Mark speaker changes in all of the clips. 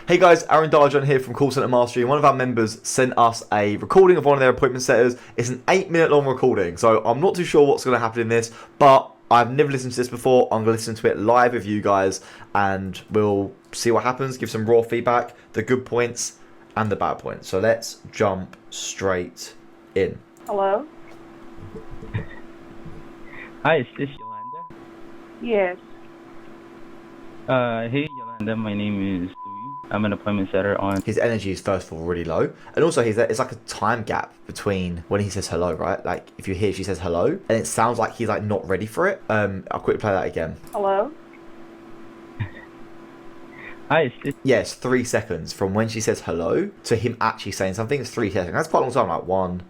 Speaker 1: Hey guys, Arin Darcan here from Call Center Mastery. One of our members sent us a recording of one of their appointment setters. It's an 8-minute long recording, so I'm not too sure what's going to happen in this, but I've never listened to this before. I'm going to listen to it live with you guys, and we'll see what happens, give some raw feedback, the good points and the bad points. So let's jump straight in.
Speaker 2: Hello?
Speaker 3: Hi, is this Yolanda?
Speaker 2: Yes.
Speaker 3: Hey Yolanda, my name is Louis. I'm an appointment setter on...
Speaker 1: His energy is first of all really low, and also it's like a time gap between when he says hello, right? Like if you hear she says hello, and it sounds like he's like not ready for it. I'll quickly play that again.
Speaker 2: Hello?
Speaker 3: Hi, is this...
Speaker 1: Yes, 3 seconds from when she says hello to him actually saying something. It's 3 seconds. That's quite a long time, like 1,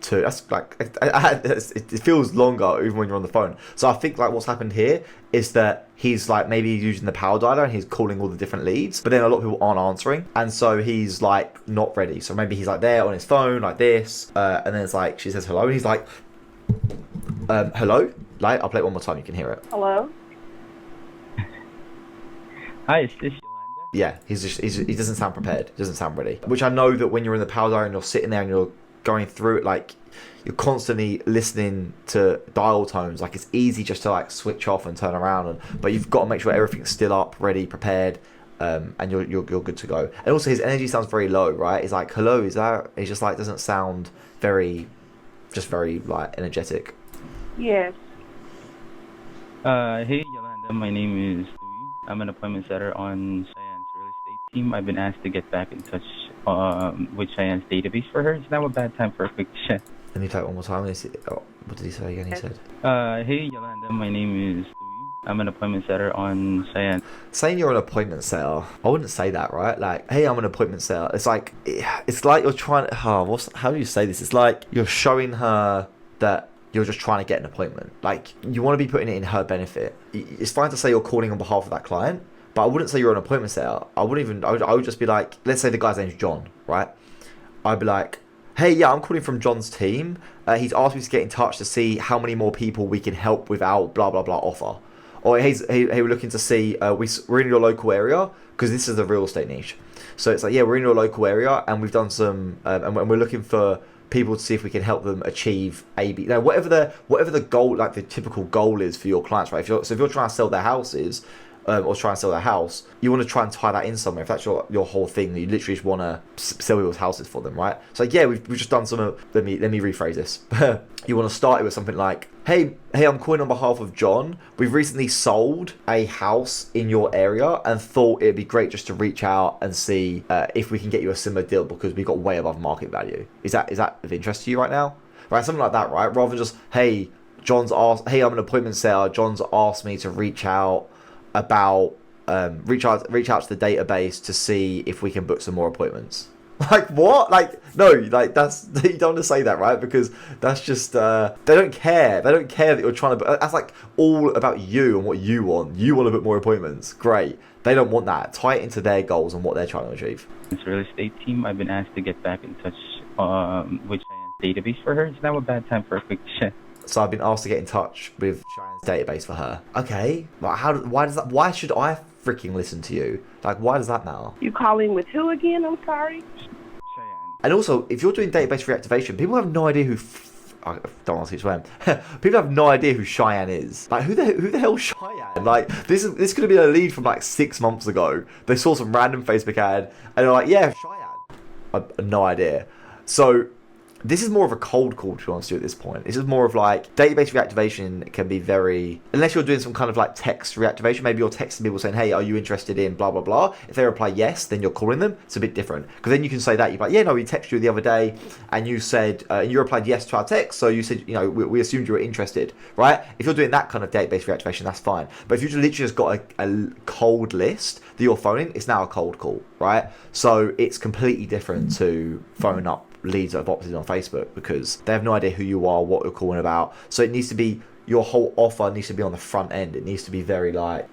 Speaker 1: 2. That's like it feels longer even when you're on the phone. So I think like what's happened here is that he's like maybe using the power dialer and he's calling all the different leads, but then a lot of people aren't answering, and so he's like not ready. So maybe he's like there on his phone like this, and then it's like she says hello and he's like hello. Like I'll play it one more time, you can hear it.
Speaker 2: Hello?
Speaker 3: Hi, is this Yolanda?
Speaker 1: Yeah, he doesn't sound prepared. He doesn't sound ready. Which I know that when you're in the power dialer and you're sitting there and you're going through it, like you're constantly listening to dial tones, like it's easy just to like switch off and turn around, but you've got to make sure everything's still up, ready, prepared, and you're good to go. And also his energy sounds very low, right? He's like, hello, is that? He just like doesn't sound very like energetic.
Speaker 2: Yes.
Speaker 3: Hey Yolanda, my name is Louis. I'm an appointment setter on Cheyenne's real estate team. I've been asked to get back in touch with Cheyenne's database for her. Is now a bad time for a quick chat?
Speaker 1: Let me play it one more time. What did he say again? He said,
Speaker 3: hey Yolanda, my name is Louis. I'm an appointment setter on Cheyenne.
Speaker 1: Saying you're an appointment setter, I wouldn't say that, right? Like, hey, I'm an appointment setter. It's like you're trying to, how do you say this? It's like you're showing her that you're just trying to get an appointment. Like, you want to be putting it in her benefit. It's fine to say you're calling on behalf of that client, but I wouldn't say you're an appointment setter. I would just be like, let's say the guy's name's John, right? I'd be like, hey, yeah, I'm calling from John's team. He's asked me to get in touch to see how many more people we can help with our blah, blah, blah offer. Or hey, we're looking to see, we're in your local area, because this is the real estate niche. So it's like, yeah, we're in your local area, and we've done some, and we're looking for people to see if we can help them achieve AB. Now, whatever the goal, like the typical goal is for your clients, right? If you're trying to sell their houses, or try and sell their house, you want to try and tie that in somewhere. If that's your whole thing, you literally just want to sell people's houses for them, right? So like, yeah, we've just done some. Let me rephrase this. You want to start it with something like, hey, I'm calling on behalf of John. We've recently sold a house in your area and thought it'd be great just to reach out and see if we can get you a similar deal because we got way above market value. Is that of interest to you right now? Right, something like that, right? Rather than just, hey, I'm an appointment setter. John's asked me to reach out about reach out to the database to see if we can book some more appointments. Like what? Like no, like that's you don't want to say that, right? Because that's just they don't care that you're trying to, that's like all about you and what you want to book more appointments. Great. They don't want that. Tie it into their goals and what they're trying to achieve.
Speaker 3: This real estate team, I've been asked to get back in touch with Cheyenne's database for her. Is now a bad time for a quick chat?
Speaker 1: So I've been asked to get in touch with Cheyenne's database for her. Okay, like why should I freaking listen to you? Like, why does that matter?
Speaker 2: You calling with who again? I'm sorry.
Speaker 3: Cheyenne.
Speaker 1: And also, if you're doing database reactivation, people have no idea who. I don't want to swear. People have no idea who Cheyenne is. Like, who the hell is Cheyenne? Like, this could have been a lead from like 6 months ago. They saw some random Facebook ad and they're like, yeah, Cheyenne. I have no idea. So this is more of a cold call, to be honest with you, at this point. This is more of like, database reactivation can be very, unless you're doing some kind of like text reactivation, maybe you're texting people saying, hey, are you interested in blah, blah, blah. If they reply yes, then you're calling them. It's a bit different. Because then you can say that. You're like, yeah, no, we texted you the other day and you said, and you replied yes to our text. So you said, you know, we assumed you were interested, right? If you're doing that kind of database reactivation, that's fine. But if you literally just got a cold list that you're phoning, it's now a cold call, right? So it's completely different to phone up leads that have opted on Facebook because they have no idea who you are, what you're calling about. So it needs to be, your whole offer needs to be on the front end. It needs to be very like,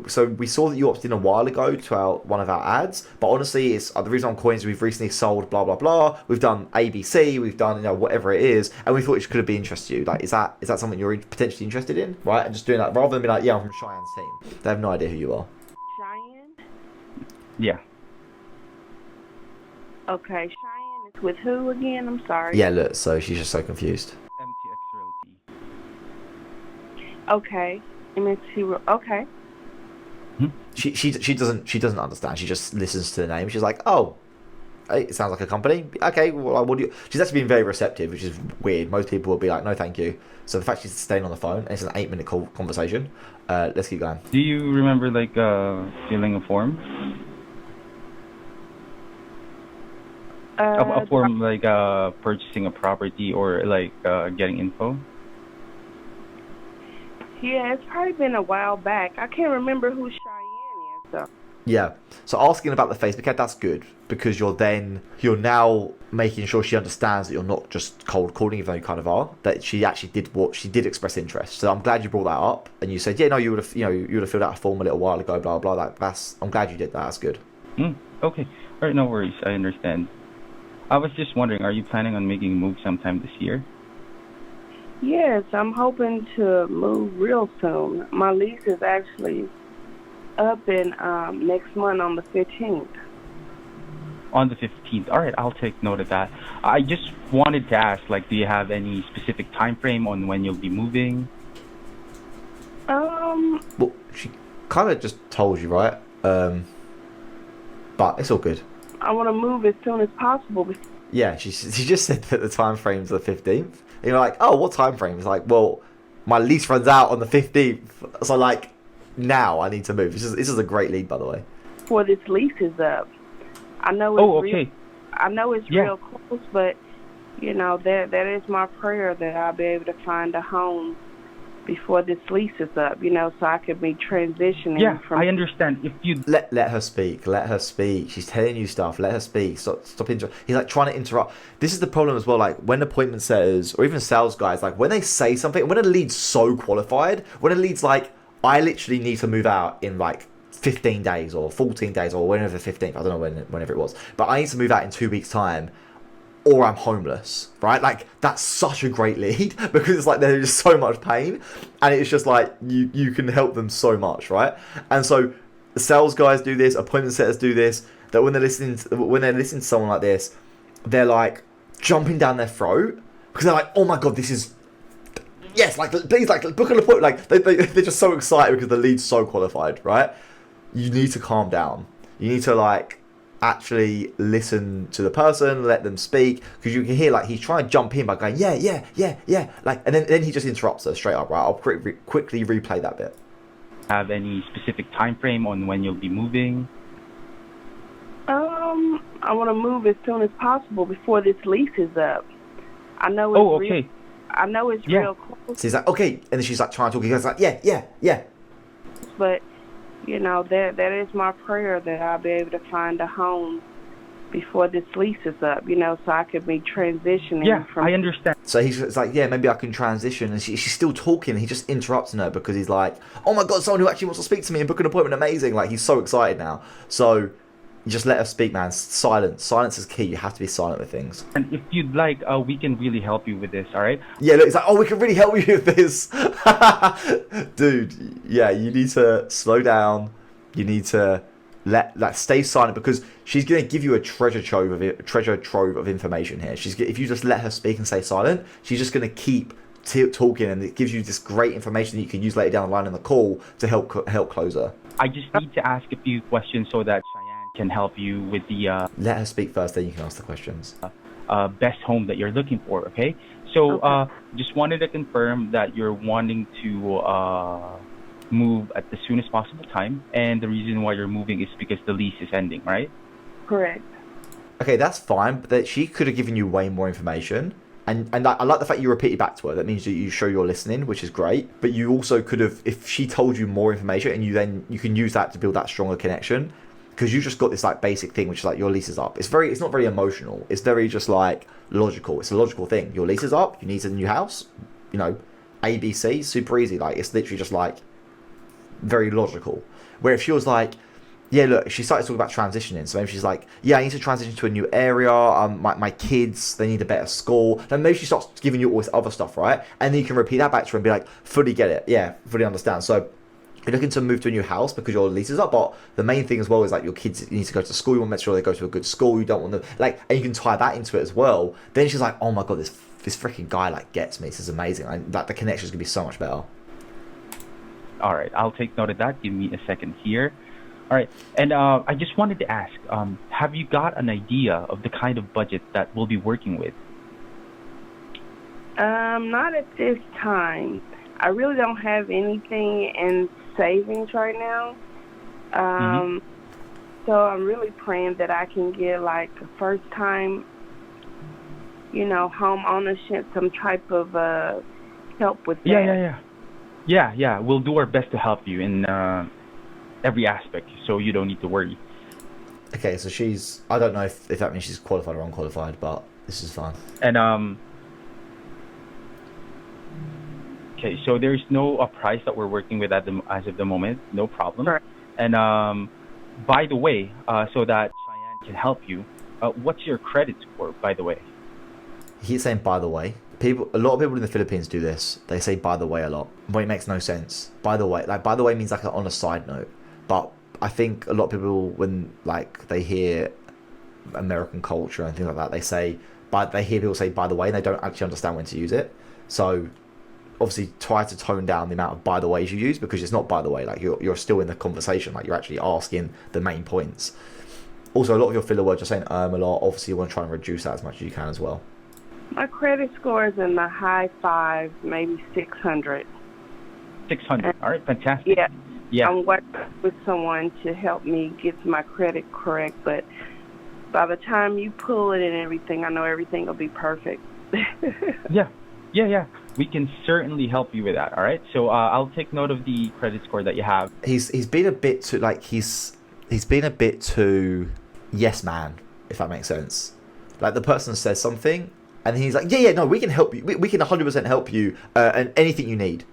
Speaker 1: so we saw that you opted in a while ago to one of our ads, but honestly, it's the reason I'm calling is we've recently sold blah blah blah. We've done ABC, we've done whatever it is, and we thought it could be interest to you. Like, is that something you're potentially interested in, right? And just doing that rather than be like, yeah, I'm from Cheyenne's team. They have no idea who you are.
Speaker 2: Cheyenne?
Speaker 3: Yeah.
Speaker 2: Okay, Cheyenne is with who again? I'm sorry.
Speaker 1: Yeah, look, so she's just so confused.
Speaker 3: MTX Realty.
Speaker 2: Okay. Okay.
Speaker 1: She doesn't understand. She just listens to the name. She's like, oh, hey, it sounds like a company. Okay, well, what do you? She's actually been very receptive, which is weird. Most people will be like, no, thank you. So the fact she's staying on the phone, and it's an 8-minute conversation. Let's keep going.
Speaker 3: Do you remember like filling a form? A form like purchasing a property or like getting info?
Speaker 2: Yeah, it's probably been a while back. I can't remember who Cheyenne is, though.
Speaker 1: Yeah. So asking about the Facebook ad, that's good because you're now making sure she understands that you're not just cold calling, even though you kind of are. That she actually did express interest. So I'm glad you brought that up and you said, yeah, no, you would have filled out a form a little while ago, blah blah. I'm glad you did that. That's good.
Speaker 3: Okay. All right, no worries. I understand. I was just wondering, are you planning on making a move sometime this year?
Speaker 2: Yes, I'm hoping to move real soon. My lease is actually up in next month on the 15th.
Speaker 3: On the 15th. All right, I'll take note of that. I just wanted to ask, like, do you have any specific time frame on when you'll be moving?
Speaker 1: Well, she kind of just told you, right? But it's all good.
Speaker 2: I want to move as soon as possible.
Speaker 1: Yeah, she just said that the time frame's the 15th. And you're like, oh, what time frame? It's like, well, my lease runs out on the 15th. So, like, now I need to move. This is a great lead, by the way.
Speaker 2: Before this lease is up. I know it's real. I know it's real close, but, you know, that is my prayer that I'll be able to find a home before this lease is up, you know, so I could be transitioning.
Speaker 3: Yeah, I understand. If you
Speaker 1: let her speak, She's telling you stuff. Let her speak. Stop He's like trying to interrupt. This is the problem as well. Like when appointment setters or even sales guys, like when they say something, when a lead's so qualified, when a lead's like, I literally need to move out in like 15 days or 14 days or whenever the 15th, I don't know whenever it was, but I need to move out in 2 weeks' time. Or I'm homeless, right? Like that's such a great lead because it's like there's just so much pain, and it's just like you can help them so much, right? And so the sales guys do this, appointment setters do this. That when they're listening to someone like this, they're like jumping down their throat because they're like, oh my god, this is yes, like please, like book an appointment. Like they're just so excited because the lead's so qualified, right? You need to calm down. You need to like actually listen to the person, let them speak, because you can hear like he's trying to jump in by going yeah, like, and then he just interrupts her straight up, right? I'll quickly replay that bit.
Speaker 3: Have any specific time frame on when you'll be moving?
Speaker 2: I want to move as soon as possible before this lease is up. I know it's I know it's real close.
Speaker 1: So he's like, okay, and then she's like trying to talk. He goes like, yeah.
Speaker 2: But you know, that is my prayer that I'll be able to find a home before this lease is up, you know, so I could be transitioning.
Speaker 3: Yeah, I understand.
Speaker 1: So he's like, yeah, maybe I can transition. And she's still talking. He just interrupts her because he's like, oh my God, someone who actually wants to speak to me and book an appointment. Amazing. Like, he's so excited now. So you just let her speak, man. Silence is key. You have to be silent with things.
Speaker 3: And if you'd like, we can really help you with this, all right?
Speaker 1: Yeah, look, it's like, oh, we can really help you with this. Dude, yeah, you need to slow down. You need to stay silent because she's going to give you a treasure trove of information here. If you just let her speak and stay silent, she's just going to keep talking, and it gives you this great information that you can use later down the line in the call to help close her.
Speaker 3: I just need to ask a few questions so that Cheyenne can help you with the
Speaker 1: let her speak first, then you can ask the questions.
Speaker 3: Best home that you're looking for, okay? So just wanted to confirm that you're wanting to move at the soonest possible time, and the reason why you're moving is because the lease is ending, right?
Speaker 2: Correct.
Speaker 1: Okay, that's fine, but she could have given you way more information. And I like the fact you repeated back to her. That means that you show you're listening, which is great. But you also could have, if she told you more information, and you can use that to build that stronger connection, because you just got this like basic thing, which is like your lease is up. It's not very emotional. It's very just like logical. It's a logical thing. Your lease is up. You need a new house. You know, ABC, super easy. Like it's literally just like very logical. Where if she was like, yeah, look, she started talking about transitioning. So maybe she's like, yeah, I need to transition to a new area. My kids, they need a better school. Then maybe she starts giving you all this other stuff, right? And then you can repeat that back to her and be like, fully get it. Yeah, fully understand. So you're looking to move to a new house because your lease is up, but the main thing as well is like your kids need to go to school. You want to make sure they go to a good school. You don't want them like, and you can tie that into it as well. Then she's like, oh my god, this freaking guy like gets me. This is amazing. Like the connection is gonna be so much better.
Speaker 3: All right, I'll take note of that. Give me a second here. All right, and I just wanted to ask, have you got an idea of the kind of budget that we'll be working with?
Speaker 2: Not at this time. I really don't have anything in savings right now. So I'm really praying that I can get like a first time, home ownership, some type of help with that.
Speaker 3: Yeah. We'll do our best to help you in every aspect, so you don't need to worry.
Speaker 1: Okay, so I don't know if that means she's qualified or unqualified, but this is fine.
Speaker 3: And okay, so there's no price that we're working with as of the moment. No problem.
Speaker 2: Sure.
Speaker 3: And by the way, so that Cheyenne can help you, what's your credit score, by the way?
Speaker 1: He's saying, by the way. A lot of people in the Philippines do this. They say, by the way, a lot. But it makes no sense. By the way. Like, by the way means like on a side note. But I think a lot of people, when like they hear American culture and things like that, they hear people say, by the way, and they don't actually understand when to use it. So obviously try to tone down the amount of by the ways you use, because it's not by the way, like you're still in the conversation, like you're actually asking the main points. Also, a lot of your filler words are saying a lot. Obviously you want to try and reduce that as much as you can as well.
Speaker 2: My credit score is in the high 5s, maybe 600.
Speaker 3: 600. All right, fantastic.
Speaker 2: Yeah. I'm working with someone to help me get my credit correct, but by the time you pull it and everything, I know everything will be perfect.
Speaker 3: Yeah. We can certainly help you with that. All right. So I'll take note of the credit score that you have.
Speaker 1: He's been a bit too he's been a bit too yes man, if that makes sense. Like the person says something and he's like, no, we can help you. We can 100% help you and anything you need.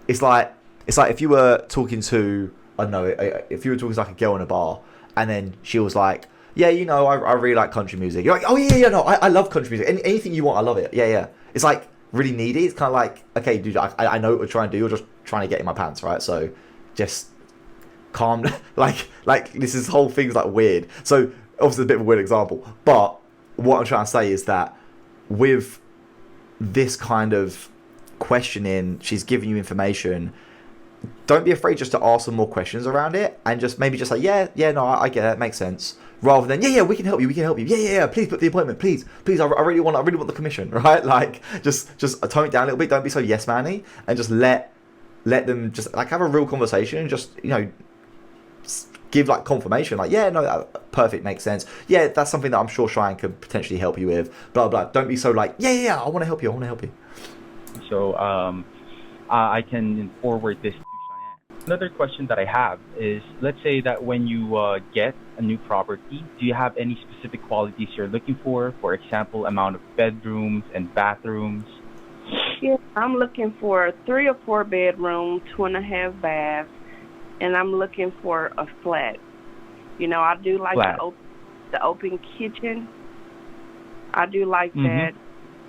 Speaker 1: It's like if you were talking to, I don't know, if you were talking to like a girl in a bar and then she was like, I really like country music. You're like, oh no, I love country music. Anything you want, I love it. Yeah. It's like really needy. It's kind of like, okay, dude, I know what we're trying to do. You're just trying to get in my pants, right? So just calm. like this whole thing's like weird. So obviously a bit of a weird example, but what I'm trying to say is that with this kind of questioning, she's giving you information. Don't be afraid just to ask some more questions around it, and just maybe just like, no, I get it, makes sense. Rather than, we can help you, yeah, please book the appointment, please, I really want the commission, right? Like, just tone it down a little bit. Don't be so yes manny, and just let them just like have a real conversation, and just give like confirmation, like that perfect, makes sense. Yeah, that's something that I'm sure Cheyenne could potentially help you with. Blah blah. Don't be so like, I want to help you.
Speaker 3: So I can forward this to Cheyenne. Another question that I have is, let's say that when you get a new property, do you have any specific qualities you're looking for? For example, amount of bedrooms and bathrooms?
Speaker 2: Yeah, I'm looking for 3 or 4 bedrooms, 2.5 baths, and I'm looking for a flat. I do like the open kitchen. I do like that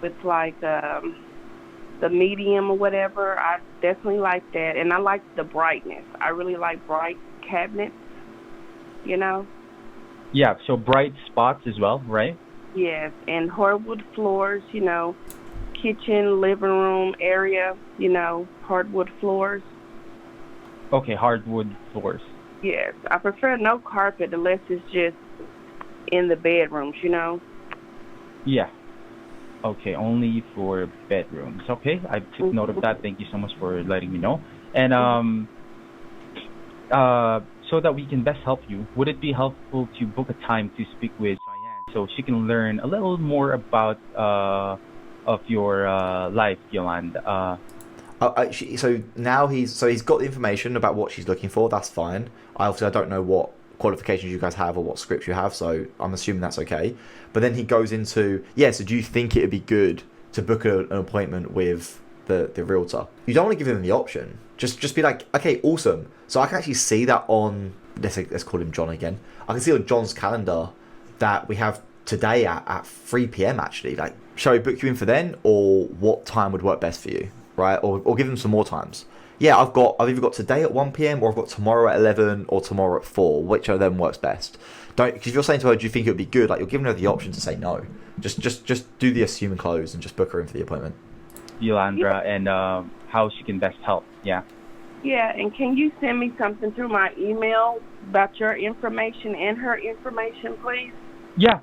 Speaker 2: with like the medium or whatever. I definitely like that. And I like the brightness. I really like bright cabinets,
Speaker 3: Yeah, so bright spots as well, right?
Speaker 2: Yes, and hardwood floors, kitchen, living room area, hardwood floors.
Speaker 3: Okay, hardwood floors.
Speaker 2: Yes, I prefer no carpet unless it's just in the bedrooms,
Speaker 3: Yeah. Okay, only for bedrooms. Okay, I took note of that. Thank you so much for letting me know. And so that we can best help you, would it be helpful to book a time to speak with Cheyenne so she can learn a little more about of your life, Yolanda?
Speaker 1: So now he's got the information about what she's looking for. That's fine. I don't know what qualifications you guys have or what scripts you have, so I'm assuming that's okay. But then he goes into, so do you think it would be good to book an appointment with the realtor? You don't want to give him the option. Just be like, okay, awesome. So I can actually see that on, let's call him John again. I can see on John's calendar that we have today at 3 p.m. actually. Like, shall we book you in for then, or what time would work best for you, right? Or give him some more times. yeah, I've either got today at 1 p.m. or I've got tomorrow at 11 or tomorrow at 4. Which of them works best? Don't, because if you're saying to her, do you think it would be good? Like, you're giving her the option to say no. Just do the assume and close and just book her in for the appointment.
Speaker 3: Yolanda, and how she can best help. Yeah.
Speaker 2: Yeah, and can you send me something through my email about your information and her information, please?
Speaker 3: Yeah.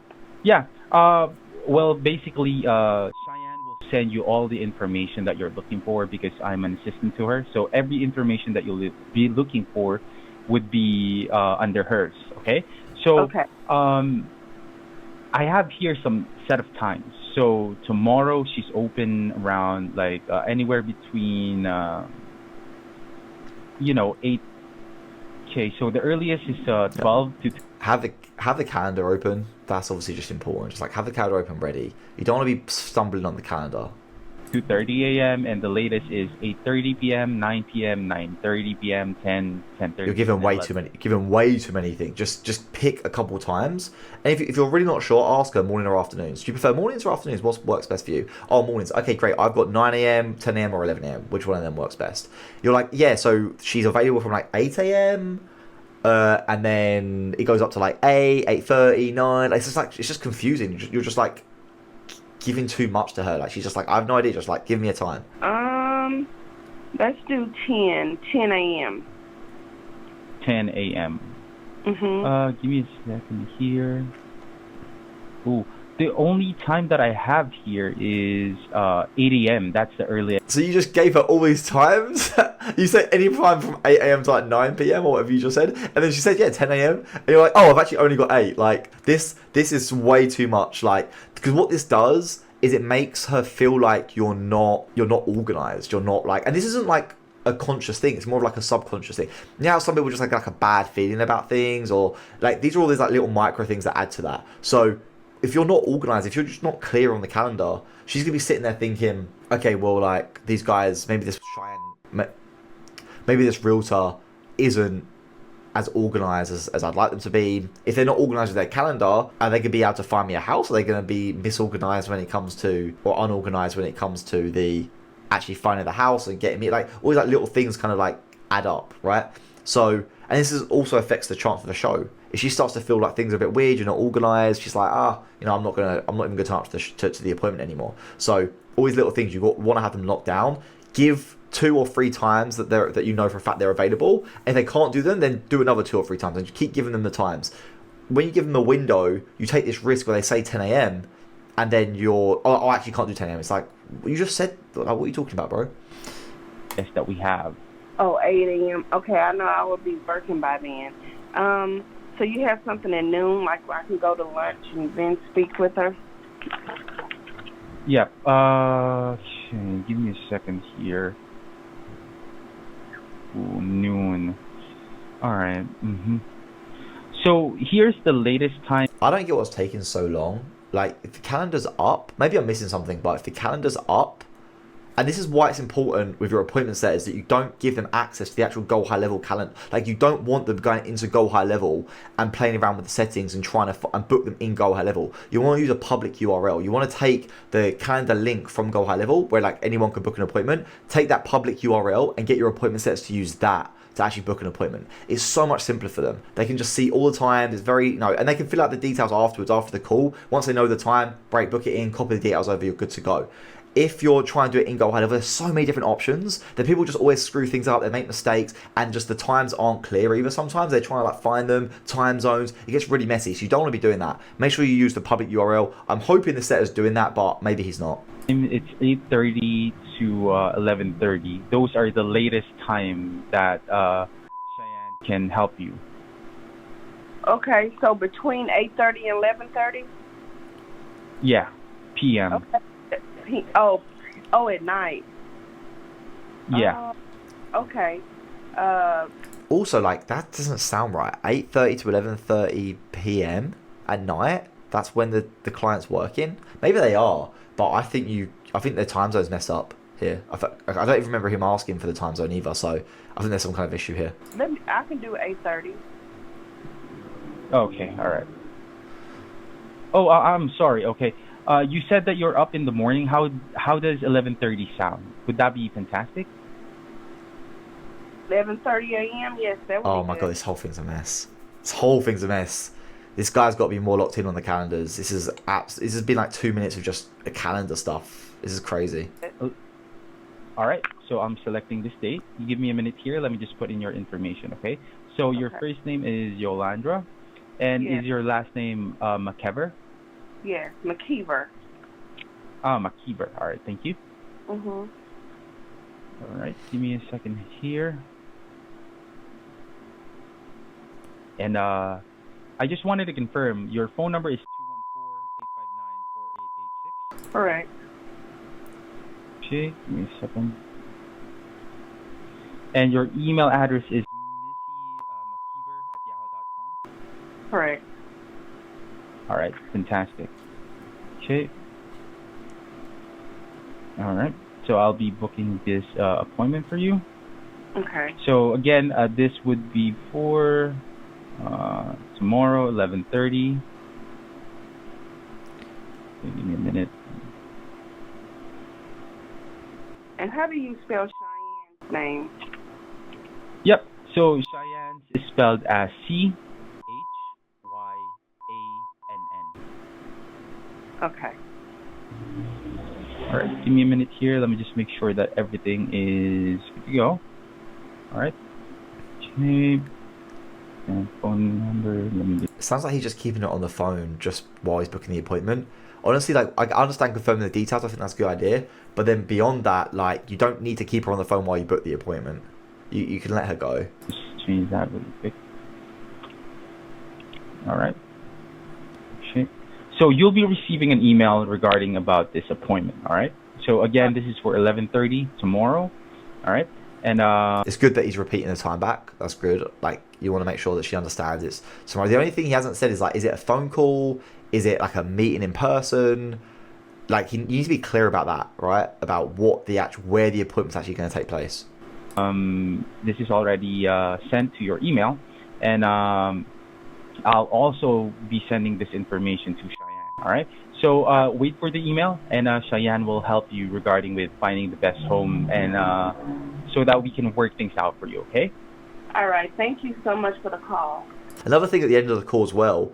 Speaker 3: Well, basically, Cheyenne will send you all the information that you're looking for because I'm an assistant to her. So every information that you'll be looking for would be under hers. Okay. So,
Speaker 2: okay.
Speaker 3: I have here some set of times. So tomorrow she's open around like anywhere between 8. Okay, so the earliest is 12 to.
Speaker 1: Have the calendar open. That's obviously just important. Just like have the calendar open ready. You don't want to be stumbling on the calendar.
Speaker 3: 2:30 a.m. and the latest is 8:30 p.m., 9 p.m., 9:30 p.m., 10:30.
Speaker 1: You're giving way too many. Giving way too many things. Just pick a couple times. And if you're really not sure, ask her morning or afternoons. Do you prefer mornings or afternoons? What works best for you? Oh, mornings. Okay, great. I've got 9 a.m., 10 a.m. or 11 a.m. Which one of them works best? You're like, yeah. So she's available from like 8 a.m. And then it goes up to like 8, 8:30, 9. It's just confusing. You're just like giving too much to her. Like she's just like, I have no idea. Just like give me a time.
Speaker 2: Let's do 10 a.m.
Speaker 3: 10 a.m.
Speaker 2: Mhm.
Speaker 3: Give me a second here. Ooh, the only time that I have here is 8 a.m. That's the earliest.
Speaker 1: So you just gave her all these times? You said any time from 8 a.m. to like 9 p.m. or whatever you just said, and then she said, yeah, 10 a.m. And you're like, oh, I've actually only got 8. Like this is way too much. Like, because what this does is it makes her feel like you're not organized. You're not like, and this isn't like a conscious thing. It's more of like a subconscious thing. Now some people just like a bad feeling about things, or like these are all these like little micro things that add to that. So if you're not organized, if you're just not clear on the calendar, she's gonna be sitting there thinking, okay, well, like these guys, maybe this realtor isn't as organized as I'd like them to be. If they're not organized with their calendar, are they gonna be able to find me a house? Are they gonna be misorganized when it comes to, or unorganized when it comes to the actually finding the house and getting me, like all these like little things kind of like add up, right? So, and this also affects the chance for the show. If she starts to feel like things are a bit weird, you're not organized, she's like, I'm not even gonna turn up to the appointment anymore. So all these little things, you want to have them locked down. Give 2 or 3 times that you know for a fact they're available. If they can't do them, then do another 2 or 3 times and just keep giving them the times. When you give them a window, you take this risk where they say 10 a.m. and then I actually can't do 10 a.m. It's like, you just said, like, what are you talking about, bro?
Speaker 3: Yes, that we have.
Speaker 2: Oh, 8 a.m. Okay, I know I will be working by then. So you have something at noon, like where I can go to lunch and then speak with her?
Speaker 3: Yeah. Give me a second here. Ooh, noon. All right. So here's the latest time.
Speaker 1: I don't get what's taking so long. Like, if the calendar's up, maybe I'm missing something, but if the calendar's up, and this is why it's important with your appointment setters that you don't give them access to the actual Go High Level calendar. Like, you don't want them going into Go High Level and playing around with the settings and trying to and book them in Go High Level. You want to use a public URL. You want to take the calendar link from Go High Level, where like anyone can book an appointment. Take that public URL and get your appointment setters to use that to actually book an appointment. It's so much simpler for them. They can just see all the time. It's very, and they can fill out the details afterwards, after the call. Once they know the time, great, book it in, copy the details over, you're good to go. If you're trying to do it in Go High Level, there's so many different options that people just always screw things up. They make mistakes, and just the times aren't clear either. Sometimes they're trying to like find them, time zones. It gets really messy, so you don't want to be doing that. Make sure you use the public URL. I'm hoping the setter's doing that, but maybe he's not.
Speaker 3: It's 8:30 to 11:30. Those are the latest time that Cheyenne can help you.
Speaker 2: Okay, so between 8:30 and 11:30?
Speaker 3: Yeah, p.m.
Speaker 2: Okay. At night.
Speaker 3: Yeah.
Speaker 2: Okay.
Speaker 1: Also, like, that doesn't sound right. 8:30 to 11:30 p.m. at night. That's when the client's working. Maybe they are, but I think their time zone's messed up here. I don't even remember him asking for the time zone either. So I think there's some kind of issue here.
Speaker 2: I can do 8:30.
Speaker 3: Okay. All right. Oh, I'm sorry. Okay. You said that you're up in the morning. How does 11:30 sound? Would that be fantastic?
Speaker 2: 11:30 a.m. Yes, that would
Speaker 1: Oh
Speaker 2: be
Speaker 1: my
Speaker 2: good.
Speaker 1: god, this whole thing's a mess. This whole thing's a mess. This guy's got to be more locked in on the calendars. This has been like 2 minutes of just a calendar stuff. This is crazy.
Speaker 3: All right, so I'm selecting this date. You give me a minute here. Let me just put in your information, okay? So your first name is Yolandra, and is your last name McKever?
Speaker 2: Yes, McKeever.
Speaker 3: McKeever. All right, thank you.
Speaker 2: Mhm.
Speaker 3: All right, give me a second here. And I just wanted to confirm your phone number is 214-859-4886.
Speaker 2: Correct.
Speaker 3: Okay, give me a second. And your email address is missymckeever@yahoo.com.
Speaker 2: Correct.
Speaker 3: All right, fantastic. Okay. All right, so I'll be booking this appointment for you.
Speaker 2: Okay.
Speaker 3: So again, this would be for tomorrow, 11:30. Give me a minute.
Speaker 2: And how do you spell Cheyenne's name?
Speaker 3: Yep. So Cheyenne is spelled as Chyann.
Speaker 2: Okay.
Speaker 3: All right. Give me a minute here. Let me just make sure that everything is good to go. All right. Okay. And phone number. Let me
Speaker 1: It sounds like he's just keeping it on the phone just while he's booking the appointment. Honestly, like, I understand confirming the details. I think that's a good idea. But then beyond that, like, you don't need to keep her on the phone while you book the appointment. You can let her go.
Speaker 3: just change that really quick. All right. Okay. So you'll be receiving an email regarding about this appointment. All right. So again, this is for 11:30 tomorrow. All right. And
Speaker 1: it's good that he's repeating the time back. That's good. Like, you want to make sure that she understands it's tomorrow. The only thing he hasn't said is, like, is it a phone call? Is it like a meeting in person? Like, you need to be clear about that, right? About what where the appointment's actually going to take place.
Speaker 3: this is already sent to your email, and I'll also be sending this information to Cheyenne. All right. So wait for the email, and Cheyenne will help you regarding with finding the best home, and so that we can work things out for you. Okay.
Speaker 2: All right. Thank you so much for the call.
Speaker 1: Another thing at the end of the call as well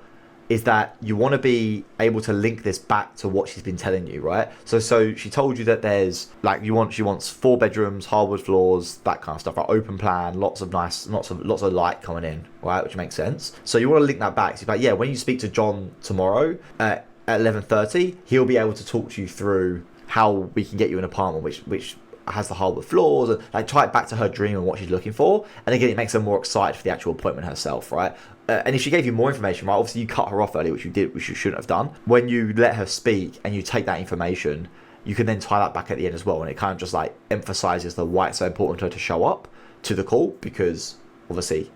Speaker 1: is that you want to be able to link this back to what she's been telling you, right? So she told you that there's like she wants 4 bedrooms, hardwood floors, that kind of stuff, right? Open plan, lots of light coming in, right? Which makes sense. So you want to link that back. So it's like, yeah, when you speak to John tomorrow at 11:30, he'll be able to talk to you through how we can get you an apartment which has the hardwood floors, and like tie it back to her dream and what she's looking for. And again, it makes her more excited for the actual appointment herself, right? And if she gave you more information, right, obviously you cut her off earlier, which you shouldn't have done. When you let her speak and you take that information, you can then tie that back at the end as well, and it kind of just like emphasizes why it's so important to her to show up to the call, because obviously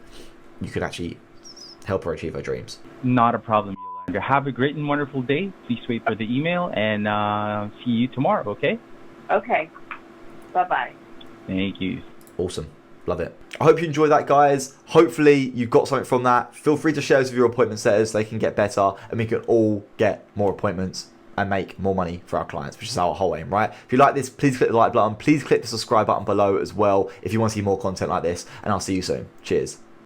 Speaker 1: you can actually help her achieve her dreams.
Speaker 3: Not a problem, Yolanda. Have a great and wonderful day. Please wait for the email, and see you tomorrow. Okay.
Speaker 2: Okay. Bye-bye.
Speaker 3: Thank you.
Speaker 1: Awesome. Love it. I hope you enjoyed that, guys. Hopefully you got something from that. Feel free to share this with your appointment setters. They can get better, and we can all get more appointments and make more money for our clients, which is our whole aim, right? If you like this, please click the like button. Please click the subscribe button below as well if you want to see more content like this, and I'll see you soon. Cheers.